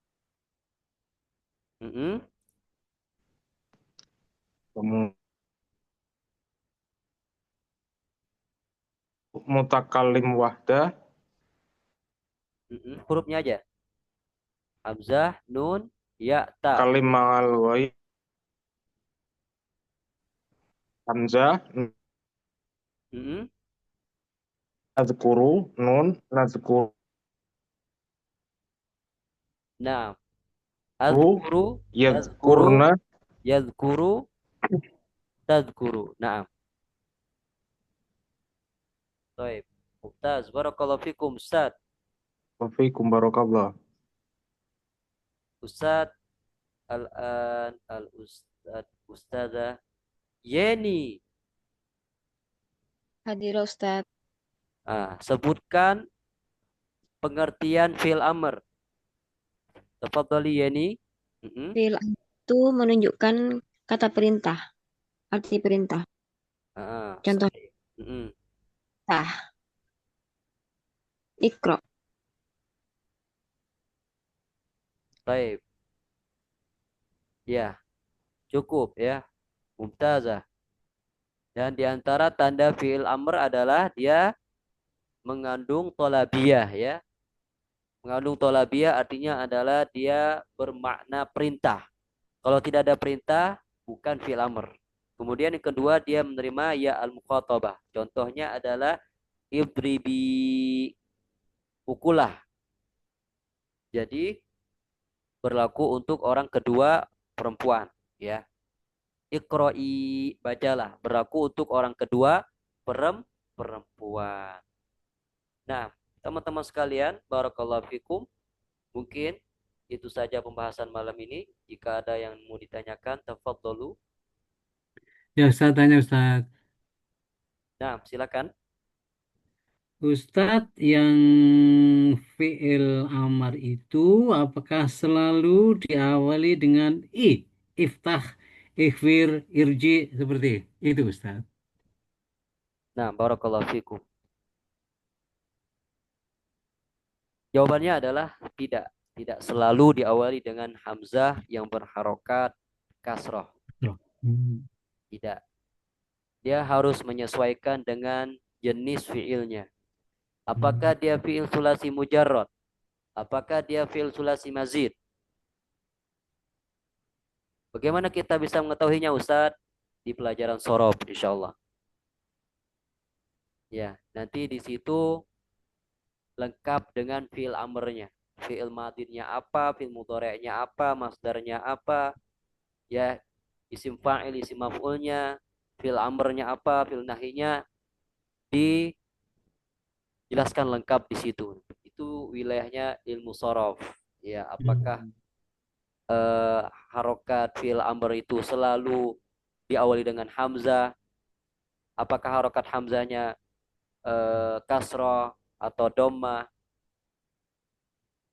Mutakalim wahdah. Hurufnya aja. Hamzah, nun, ya, ta. Kalim ma'al ghaib. Hamzah, nazkuru, nun, nazkuru, Nah, azkuru, yazkuru, yadkurna. yazkuru, tazkuru. Nah, baik. Mumtaz, barakallahu fikum, Ustaz. Wafikum barakallah. Ustaz, al-an, al-ustaz, ustazah, Yeni. Hadir Ustaz. Sebutkan pengertian fi'il amr. Tafadhali Yeni. Fi'il itu menunjukkan kata perintah, arti perintah. Contoh, Sahih. tah, ikro, Baik. Ya, cukup ya. Mumtazah. Dan di antara tanda fi'il amr adalah dia mengandung tolabiyah ya. Mengandung tolabiyah artinya adalah dia bermakna perintah. Kalau tidak ada perintah, bukan fi'il amr. Kemudian yang kedua, dia menerima ya al-mukhatabah. Contohnya adalah idribi, pukulah. Jadi berlaku untuk orang kedua perempuan ya. Iqra'i, bacalah, berlaku untuk orang kedua perempuan. Nah, teman-teman sekalian, barakallahu fikum, mungkin itu saja pembahasan malam ini. Jika ada yang mau ditanyakan, tafadhalu. Ya Ustaz, tanya Ustaz. Nah, silakan. Ustadz, yang fi'il amar itu apakah selalu diawali dengan iftah, ikhfir, irji, seperti itu Ustadz? Nah, barakallahu fikum. Jawabannya adalah tidak. Tidak selalu diawali dengan hamzah yang berharokat kasroh. Hmm. Tidak. Dia harus menyesuaikan dengan jenis fiilnya. Apakah dia fiil sulasi mujarrad? Apakah dia fiil sulasi mazid? Bagaimana kita bisa mengetahuinya Ustadz? Di pelajaran sorob, insya Allah. Ya, nanti di situ lengkap dengan fiil amrnya. Fiil madinnya apa, fiil mudhari'nya apa, masdarnya apa, ya, isim fa'il, isim maf'ulnya, fiil amrnya apa, fiil nahinya, dijelaskan lengkap di situ. Itu wilayahnya ilmu sorof. Ya, apakah harokat fiil amr itu selalu diawali dengan hamzah? Apakah harokat hamzahnya kasroh atau domah?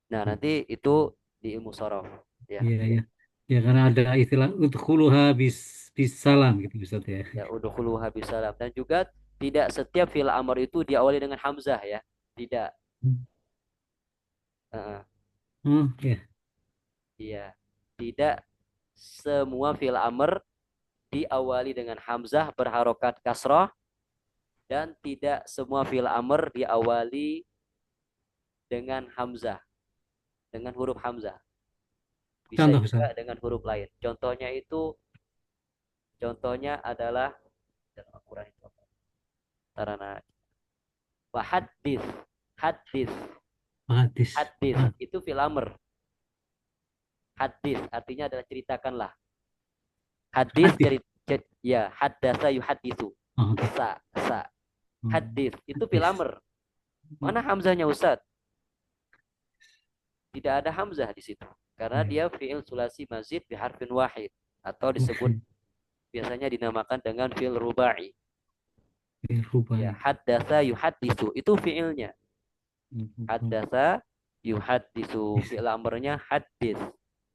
Nah, nanti itu di ilmu sorof. Ya, Iya, iya. Ya, karena ada istilah udkhuluha bis salam gitu Ustadz ya. ya udkhulu habis salam. Dan juga tidak setiap fi'il amr itu diawali dengan hamzah ya. Tidak. Uh, Oh, ya. iya. Tidak semua fi'il amr diawali dengan hamzah berharokat kasroh, dan tidak semua fi'il amr diawali dengan hamzah, dengan huruf hamzah. Bisa Contoh juga Ustadz. dengan huruf lain. Contohnya adalah dalam Al-Quran itu apa? Tarana. Hadis. Hadis. Hadis. Hadis itu fi'il amr. Hadis artinya adalah ceritakanlah. Hadis ya, haddasa yuhaddisu. Oh, okay. Sa. Hadis itu fi'il amr. Mana hamzahnya Ustaz? Tidak ada hamzah di situ. Karena dia fi'il sulasi mazid bi harfin wahid, atau disebut biasanya dinamakan dengan fi'il rubai. Ya, haddasa yuhaddisu itu fi'ilnya. Haddasa yuhaddisu, fi'il amrnya hadis,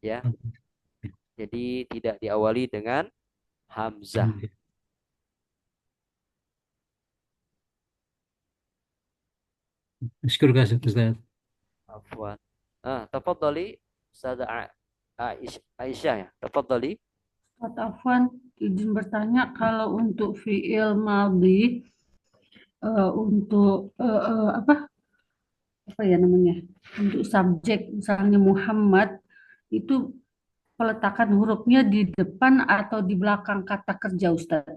ya. Jadi tidak diawali dengan hamzah. Syukur Ustaz. Afwan. Tafadhali Ustazah Aisyah ya. Tafadhali. Afwan, izin bertanya, kalau untuk fi'il madhi untuk apa ya namanya? Untuk subjek misalnya Muhammad, itu peletakan hurufnya di depan atau di belakang kata kerja Ustaz?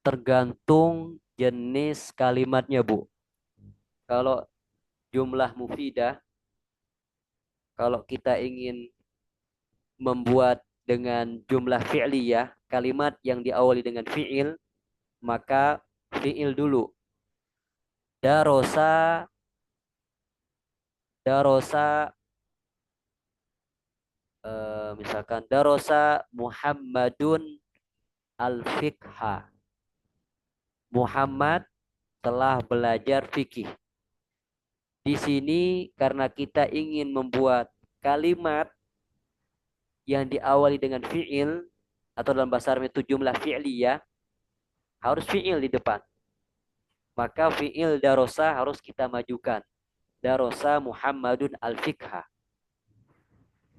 Tergantung jenis kalimatnya, Bu. Kalau jumlah mufidah, kalau kita ingin membuat dengan jumlah fi'liyah, kalimat yang diawali dengan fi'il, maka fi'il dulu. Darosa misalkan darosa Muhammadun al-fiqha. Muhammad telah belajar fikih. Di sini karena kita ingin membuat kalimat yang diawali dengan fi'il, atau dalam bahasa Arab itu jumlah fi'liyah, harus fi'il di depan. Maka fi'il darosa harus kita majukan. Darosa Muhammadun al-fiqha.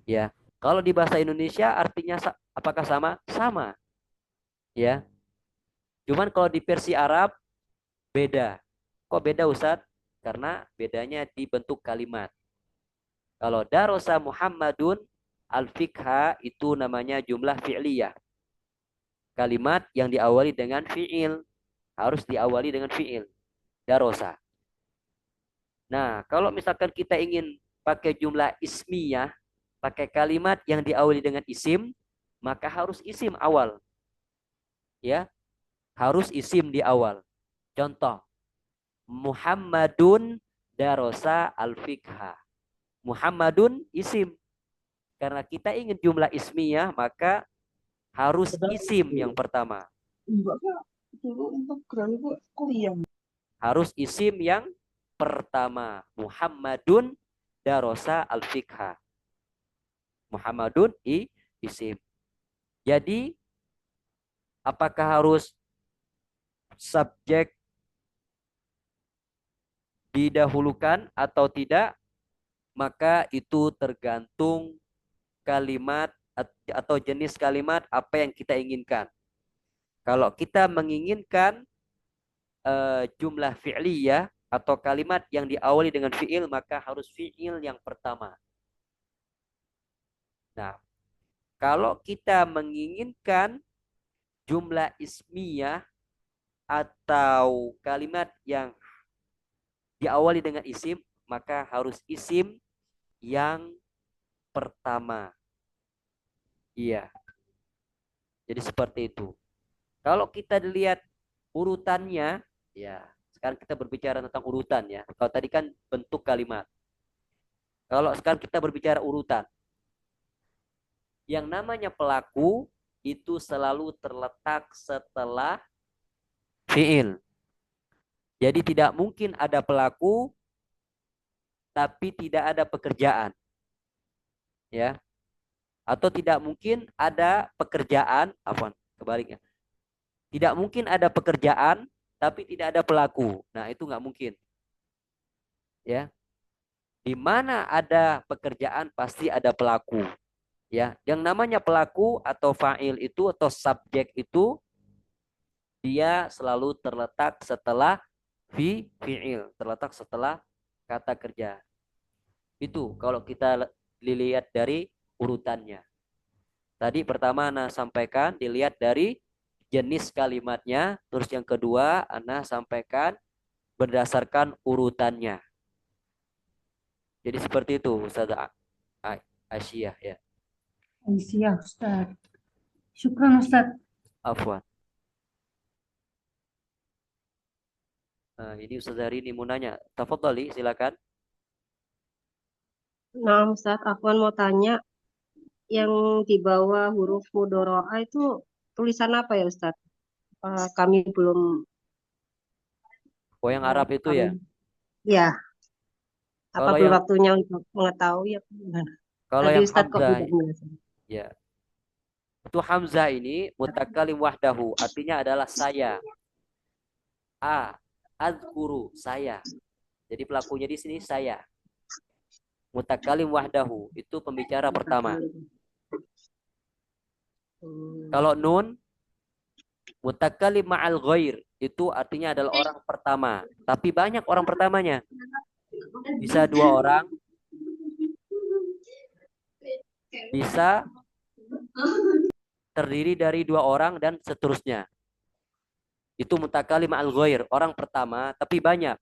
Ya, kalau di bahasa Indonesia artinya apakah sama? Sama. Ya, cuman kalau di versi Arab beda. Kok beda Ustadz? Karena bedanya di bentuk kalimat. Kalau darosa Muhammadun al-fikha itu namanya jumlah fi'liyah. Kalimat yang diawali dengan fi'il. Harus diawali dengan fi'il. Darosa. Nah, kalau misalkan kita ingin pakai jumlah ismiyah, pakai kalimat yang diawali dengan isim, maka harus isim awal. Ya, harus isim di awal. Contoh, Muhammadun darosa al-fikha. Muhammadun isim. Karena kita ingin jumlah ismiyah, maka harus isim yang pertama. Harus isim yang pertama. Muhammadun darosa al-fikha. Muhammadun isim. Jadi, apakah harus subjek didahulukan atau tidak? Maka itu tergantung kalimat atau jenis kalimat apa yang kita inginkan. Kalau kita menginginkan jumlah fi'liyah atau kalimat yang diawali dengan fi'il, maka harus fi'il yang pertama. Nah, kalau kita menginginkan jumlah ismiyah atau kalimat yang diawali dengan isim, maka harus isim yang pertama. Iya. Jadi seperti itu. Kalau kita lihat urutannya, ya, sekarang kita berbicara tentang urutan ya. Kalau tadi kan bentuk kalimat. Kalau sekarang kita berbicara urutan. Yang namanya pelaku itu selalu terletak setelah fiil. Jadi tidak mungkin ada pelaku tapi tidak ada pekerjaan. Ya. Atau tidak mungkin ada pekerjaan, kebaliknya. Tidak mungkin ada pekerjaan tapi tidak ada pelaku. Nah, itu nggak mungkin. Ya. Di mana ada pekerjaan pasti ada pelaku. Ya, yang namanya pelaku atau fa'il itu atau subjek itu dia selalu terletak setelah fi'il, terletak setelah kata kerja. Itu kalau kita dilihat dari urutannya. Tadi pertama Ana sampaikan dilihat dari jenis kalimatnya, terus yang kedua Ana sampaikan berdasarkan urutannya. Jadi seperti itu Ustaz Aisyah ya. Aisyah Ustaz. Syukran Ustaz. Afwan. Nah, ini Ustaz hari ini mau nanya. Tafadhali, silakan. Nah, Ustaz, Afwan mau tanya, yang di bawah huruf mudoro'a itu tulisan apa ya, Ustaz? Kami belum. Oh, yang Arab itu ya? Ya. Apa Kalau belum yang waktunya untuk mengetahui apa gimana? kalau Tadi yang Ustaz kok Hamzah tidak menjelaskan. ya. Itu Hamzah ini mutakalim wahdahu, artinya adalah saya. Azkuru, saya. Jadi pelakunya di sini saya. Mutakalim wahdahu, itu pembicara pertama. Kalau nun mutakalim ma'al ghair, itu artinya adalah orang pertama. Tapi banyak orang pertamanya. Bisa 2 orang, bisa terdiri dari 2 orang dan seterusnya. Itu mutakalim ma'al ghair, orang pertama tapi banyak.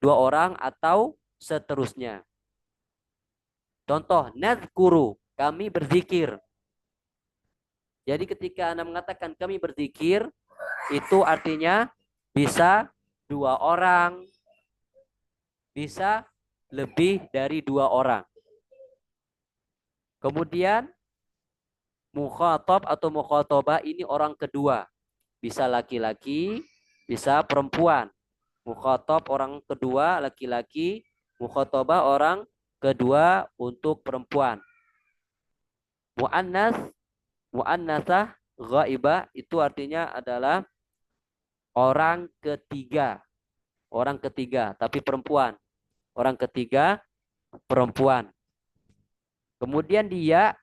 2 orang atau seterusnya. Contoh, nadzkuru, kami berzikir. Jadi ketika Anda mengatakan kami berzikir, itu artinya bisa 2 orang, bisa lebih dari 2 orang. Kemudian mukhatab atau mukhatabah ini orang kedua. Bisa laki-laki, bisa perempuan. Mukhatab orang kedua laki-laki, mukhatabah orang kedua untuk perempuan. Mu'annas, mu'annasah, ghaibah itu artinya adalah orang ketiga. Orang ketiga, tapi perempuan. Orang ketiga perempuan. Kemudian dia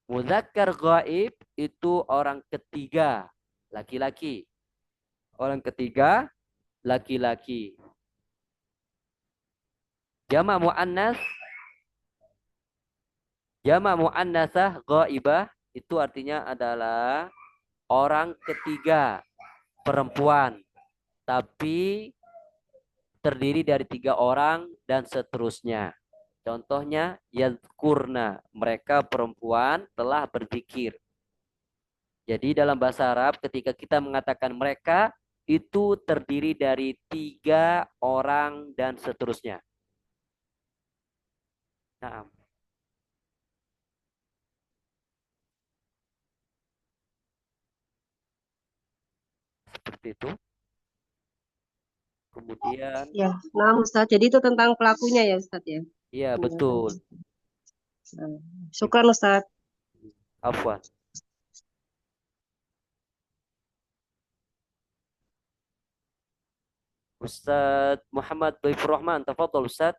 mudzakkar ghaib itu orang ketiga laki-laki. Orang ketiga laki-laki. Jamak muannas, jamak muannatsah ghaibah itu artinya adalah orang ketiga perempuan, tapi terdiri dari 3 orang dan seterusnya. Contohnya yadkurna, mereka perempuan telah berzikir. Jadi dalam bahasa Arab ketika kita mengatakan mereka itu terdiri dari 3 orang dan seterusnya. Nah, seperti itu. Kemudian, Ya, nah Ustadz, jadi itu tentang pelakunya ya Ustadz ya. iya betul. Nah, syukran Ustadz. Afwan. Ustaz Muhammad Dhaifur Rahman, tafadhol Ustaz.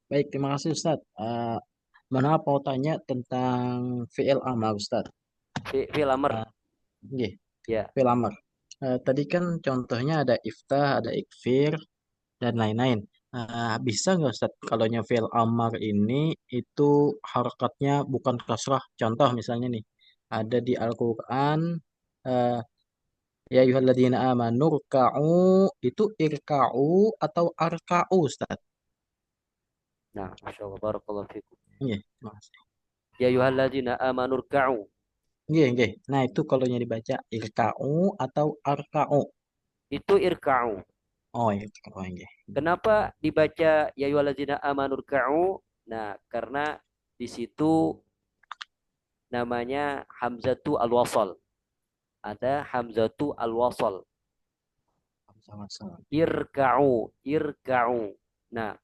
Baik, terima kasih Ustadz. Mohon maaf mau tanya tentang fi'il amar Ustadz. Fi'il amr. Nggih, Ya. fi'il amar. Tadi kan contohnya ada iftah, ada ikfir, dan lain-lain. Bisa nggak Ustadz kalau fi'il amar ini itu harokatnya bukan kasrah? Contoh misalnya nih, ada di Al-Quran, eh, ya ayyuhalladzina amanu ruka'u, itu irka'u atau arka'u Ustadz? Nah, Masya Allah, barakallahu fikum. Iya, terima kasih. Ya ayyuhalladzina amanu rka'u. Iya, iya. Nah, itu kalau dibaca irka'u atau arka'u. Itu irka'u. Oh, irka'u, iya. Kenapa dibaca ya ayyuhalladzina amanu rka'u? Nah, karena di situ namanya hamzatu al-wasal. Ada hamzatu al-wasal. Sama-sama. Irka'u, irka'u. Nah,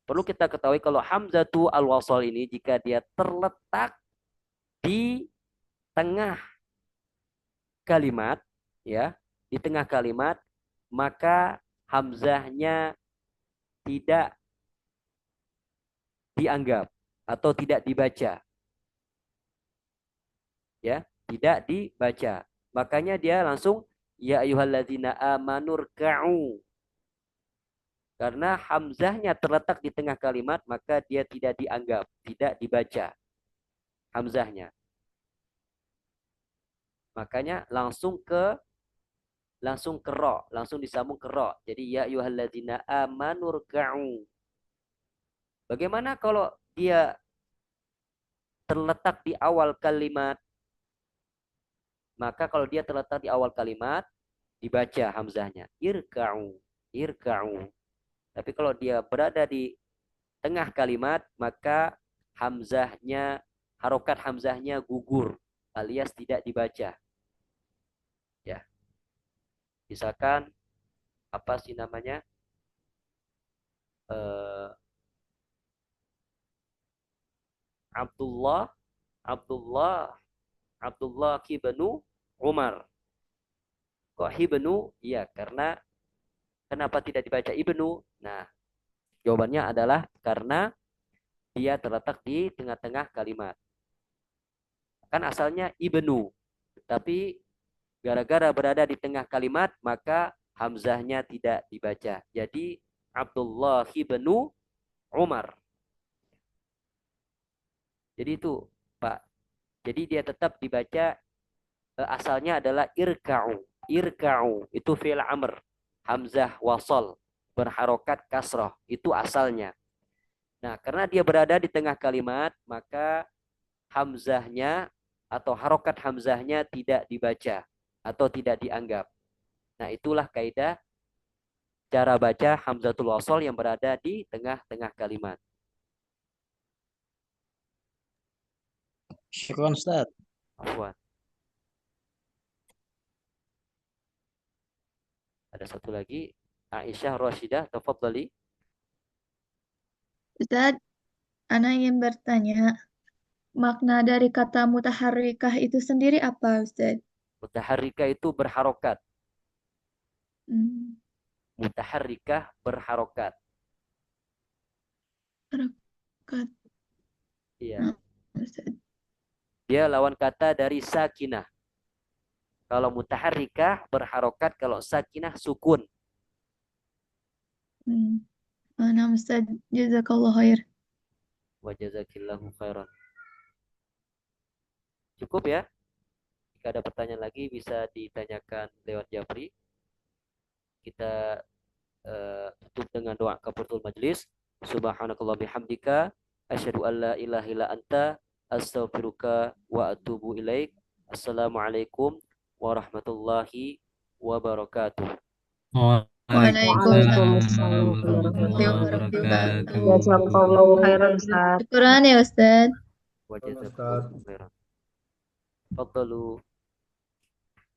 perlu kita ketahui kalau hamzatu al-wasal ini jika dia terletak di tengah kalimat, ya, di tengah kalimat, maka hamzahnya tidak dianggap atau tidak dibaca, ya, tidak dibaca. Makanya dia langsung ya ayyuhalladzina amanurka'u. Karena hamzahnya terletak di tengah kalimat, maka dia tidak dianggap, tidak dibaca hamzahnya. Makanya langsung ke ro, langsung disambung ke ro. Jadi ya ayyuhalladzina amanurka'u. Bagaimana kalau dia terletak di awal kalimat? Maka kalau dia terletak di awal kalimat, dibaca hamzahnya. Irka'u, irka'u. Tapi kalau dia berada di tengah kalimat, maka hamzahnya, harokat hamzahnya gugur alias tidak dibaca. Ya. Misalkan apa sih namanya? Abdullah, Abdullah, Abdullah ibnu Umar. Kok ibnu? Iya, karena kenapa tidak dibaca ibnu? Nah, jawabannya adalah karena dia terletak di tengah-tengah kalimat. Kan asalnya ibnu, tapi gara-gara berada di tengah kalimat, maka hamzahnya tidak dibaca. Jadi Abdullah ibnu Umar. Jadi itu, Pak. Jadi dia tetap dibaca asalnya adalah irka'u. Irka'u itu fi'il amr. Hamzah wasal berharokat kasroh. Itu asalnya. Nah, karena dia berada di tengah kalimat, maka hamzahnya atau harokat hamzahnya tidak dibaca atau tidak dianggap. Nah, itulah kaidah cara baca hamzatul wasal yang berada di tengah-tengah kalimat. Syukran Ustaz. Afwan. Ada satu lagi, Aisyah Rashidah, tafadhali. Ustaz, Ana ingin bertanya, makna dari kata mutaharrikah itu sendiri apa, Ustaz? Mutaharrikah itu berharokat. Hmm, Mutaharrikah berharokat. harokat. Iya. Nah, Ustaz. Dia lawan kata dari sakinah. Kalau mutaharrikah berharokat, kalau sakinah sukun. Nah, Ustaz, jazakallah khair. Wa jazakillahu khairan. Cukup ya? Jika ada pertanyaan lagi bisa ditanyakan lewat Japri. Kita tutup dengan doa kafaratul majlis. Subhanakallah bihamdika asyhadu an la ilaha illa anta astaghfiruka wa atubu ilaik. Assalamualaikum warahmatullahi wabarakatuh. Waalaikumsalam warahmatullahi wabarakatuh. Jazakallahu khairan, Ustaz. Syukuran ya Ustaz. Wa jazakumullahu khairan. Faddalu.